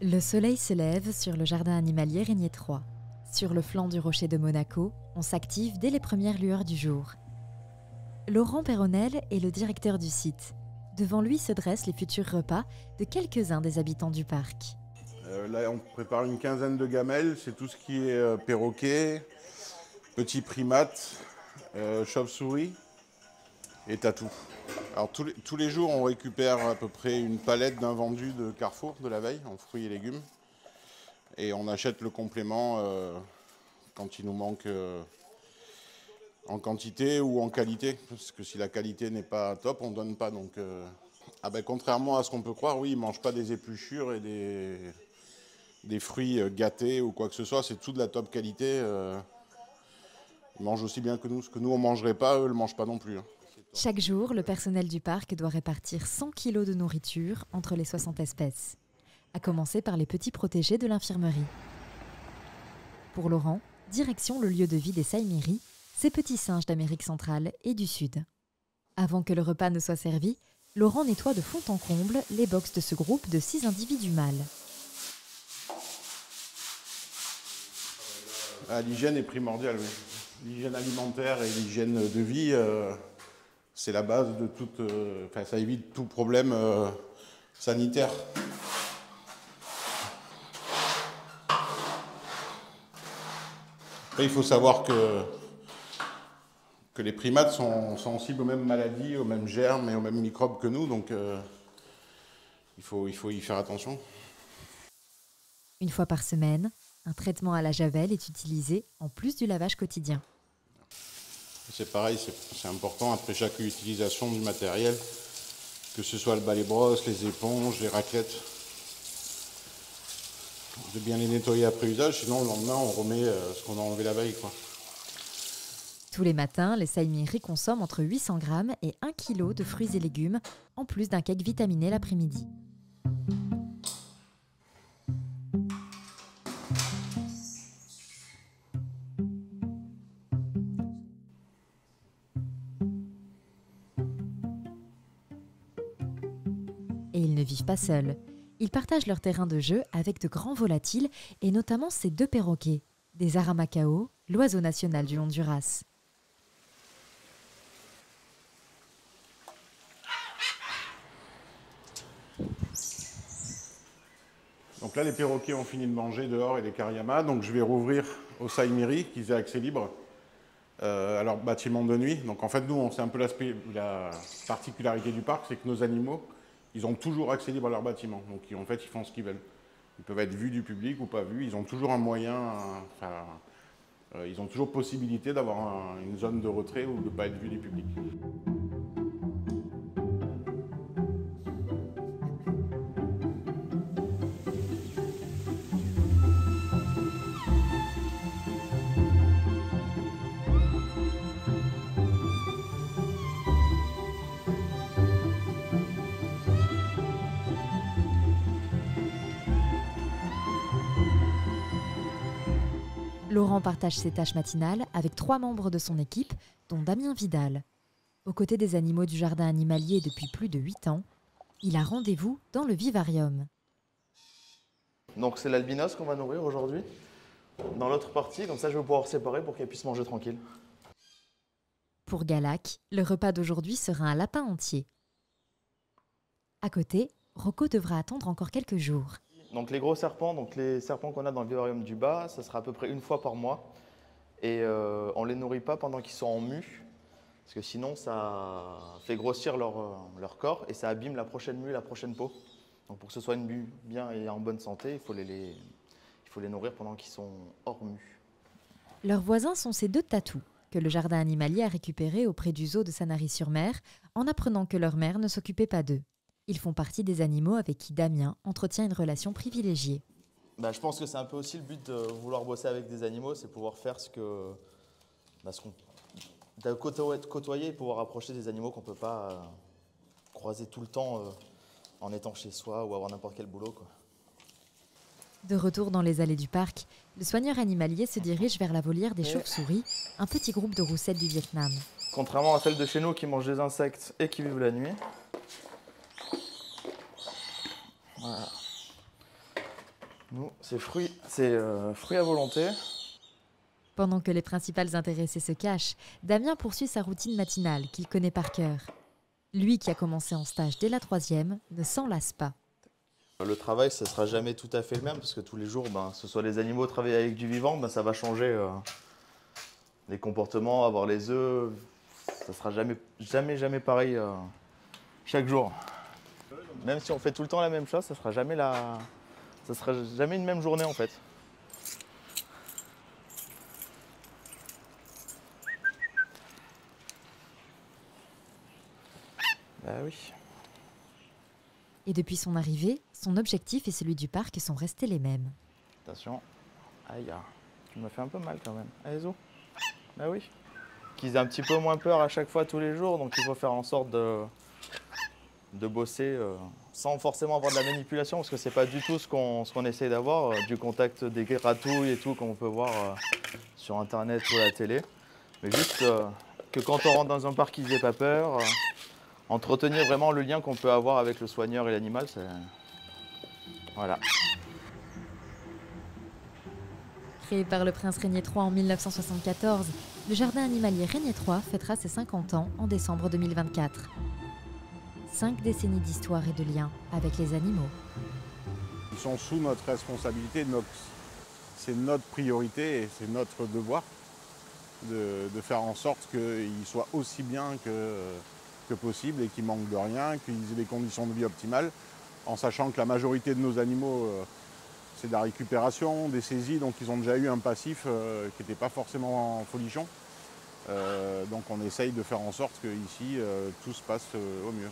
Le soleil se lève sur le jardin animalier Régnier 3. Sur le flanc du rocher de Monaco, on s'active dès les premières lueurs du jour. Laurent Perronnel est le directeur du site. Devant lui se dressent les futurs repas de quelques-uns des habitants du parc. Là, on prépare une quinzaine de gamelles. C'est tout ce qui est perroquet, petits primates, chauve-souris et tatou. Alors tous les jours, on récupère à peu près une palette d'invendus de Carrefour de la veille, en fruits et légumes. Et on achète le complément quand il nous manque en quantité ou en qualité. Parce que si la qualité n'est pas top, on ne donne pas. Donc, contrairement à ce qu'on peut croire, oui, ils ne mangent pas des épluchures et des fruits gâtés ou quoi que ce soit. C'est tout de la top qualité. Ils mangent aussi bien que nous. Ce que nous, on ne mangerait pas, eux ne le mangent pas non plus. Chaque jour, le personnel du parc doit répartir 100 kg de nourriture entre les 60 espèces, à commencer par les petits protégés de l'infirmerie. Pour Laurent, direction le lieu de vie des Saïmiris, ces petits singes d'Amérique centrale et du Sud. Avant que le repas ne soit servi, Laurent nettoie de fond en comble les box de ce groupe de 6 individus mâles. L'hygiène est primordiale, oui. L'hygiène alimentaire et l'hygiène de vie, c'est la base de toute... ça évite tout problème sanitaire. Après, il faut savoir que les primates sont sensibles aux mêmes maladies, aux mêmes germes et aux mêmes microbes que nous, donc il faut y faire attention. Une fois par semaine, un traitement à la javel est utilisé en plus du lavage quotidien. C'est pareil, c'est important après chaque utilisation du matériel, que ce soit le balai-brosse, les éponges, les raclettes, de bien les nettoyer après usage, sinon le lendemain on remet ce qu'on a enlevé la veille, quoi. Tous les matins, les Saïmiris consomment entre 800 grammes et 1 kg de fruits et légumes, en plus d'un cake vitaminé l'après-midi. Et ils ne vivent pas seuls. Ils partagent leur terrain de jeu avec de grands volatiles et notamment ces 2 perroquets, des aramacao, l'oiseau national du Honduras. Donc là, les perroquets ont fini de manger dehors et les cariamas, donc je vais rouvrir aux Saïmiris qu'ils aient accès libre à leur bâtiment de nuit. Donc en fait, nous, c'est un peu la particularité du parc, c'est que nos animaux, ils ont toujours accès libre à leur bâtiment. Donc en fait, ils font ce qu'ils veulent. Ils peuvent être vus du public ou pas vus. Ils ont toujours un moyen, ils ont toujours possibilité d'avoir une zone de retrait ou de ne pas être vus du public. Laurent partage ses tâches matinales avec 3 membres de son équipe, dont Damien Vidal. Aux côtés des animaux du jardin animalier depuis plus de 8 ans, il a rendez-vous dans le vivarium. Donc c'est l'albinos qu'on va nourrir aujourd'hui. Dans l'autre partie, comme ça je vais pouvoir séparer pour qu'elle puisse manger tranquille. Pour Galac, le repas d'aujourd'hui sera un lapin entier. À côté, Rocco devra attendre encore quelques jours. Donc les gros serpents, donc les serpents qu'on a dans le vivarium du bas, ça sera à peu près une fois par mois. Et on ne les nourrit pas pendant qu'ils sont en mue, parce que sinon ça fait grossir leur corps et ça abîme la prochaine mue, la prochaine peau. Donc pour que ce soit une mue bien et en bonne santé, il faut les nourrir pendant qu'ils sont hors mue. Leurs voisins sont ces 2 tatous que le jardin animalier a récupérés auprès du zoo de Sanary-sur-Mer en apprenant que leur mère ne s'occupait pas d'eux. Ils font partie des animaux avec qui Damien entretient une relation privilégiée. Je pense que c'est un peu aussi le but de vouloir bosser avec des animaux, c'est pouvoir faire côtoyer et pouvoir approcher des animaux qu'on ne peut pas croiser tout le temps en étant chez soi ou avoir n'importe quel boulot, quoi. De retour dans les allées du parc, le soigneur animalier se dirige vers la volière des chauves-souris, un petit groupe de roussettes du Vietnam. Contrairement à celles de chez nous qui mangent des insectes et qui vivent la nuit. Voilà. Nous, c'est fruits à volonté. Pendant que les principales intéressés se cachent, Damien poursuit sa routine matinale qu'il connaît par cœur. Lui qui a commencé en stage dès la 3e ne s'en lasse pas. Le travail, ça ne sera jamais tout à fait le même parce que tous les jours, que ce soit les animaux, travailler avec du vivant, ça va changer les comportements, avoir les œufs. Ça ne sera jamais pareil chaque jour. Même si on fait tout le temps la même chose, ça ne sera jamais une même journée en fait. Bah oui. Et depuis son arrivée, son objectif et celui du parc sont restés les mêmes. Attention. Aïe, tu m'as fait un peu mal quand même. Allez, Zo. Bah oui. Qu'ils aient un petit peu moins peur à chaque fois tous les jours, donc il faut faire en sorte de bosser sans forcément avoir de la manipulation, parce que c'est pas du tout ce qu'on essaie d'avoir, du contact des gratouilles et tout qu'on peut voir sur internet ou à la télé. Mais juste que quand on rentre dans un parc, ils n'aient pas peur. Entretenir vraiment le lien qu'on peut avoir avec le soigneur et l'animal, c'est... Voilà. Créé par le prince Régnier III en 1974, le jardin animalier Régnier III fêtera ses 50 ans en décembre 2024. 5 décennies d'histoire et de liens avec les animaux. Ils sont sous notre responsabilité, c'est notre priorité et c'est notre devoir de faire en sorte qu'ils soient aussi bien que possible et qu'ils manquent de rien, qu'ils aient des conditions de vie optimales, en sachant que la majorité de nos animaux, c'est de la récupération, des saisies, donc ils ont déjà eu un passif qui n'était pas forcément folichon. Donc on essaye de faire en sorte qu'ici, tout se passe au mieux.